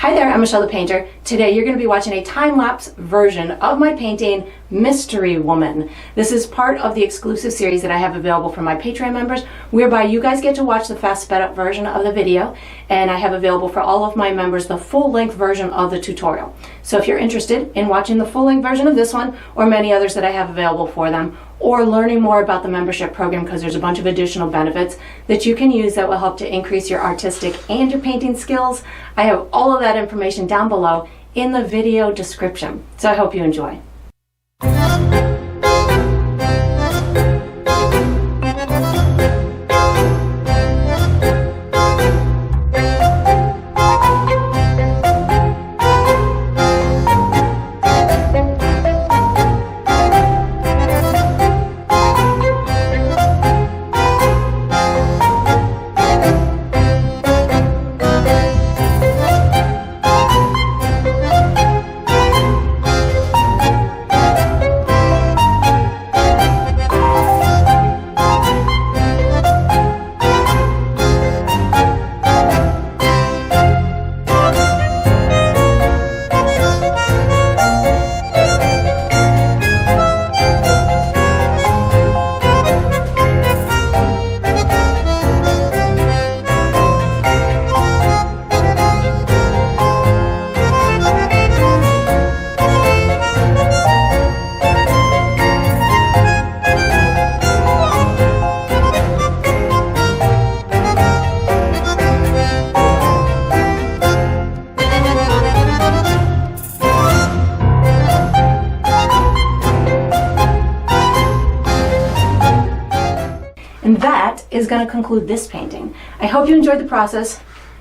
Hi there, I'm Michelle the Painter. Today you're going to be watching a time-lapse version of my painting, Mystery Woman. This is part of the exclusive series that I have available for my Patreon members, whereby you guys get to watch the fast sped-up version of the video, and I have available for all of my members the full-length version of the tutorial. So if you're interested in watching the full-length version of this one, or many others that I have available for them, or learning more about the membership program, because there's a bunch of additional benefits that you can use that will help to increase your artistic and your painting skills, I have all of that information down below in the video description. So I hope you enjoy. And that is going to conclude this painting. I hope you enjoyed the process.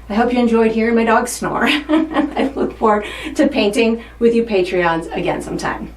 I hope you enjoyed hearing my dog snore. I look forward to painting with you Patreons again sometime.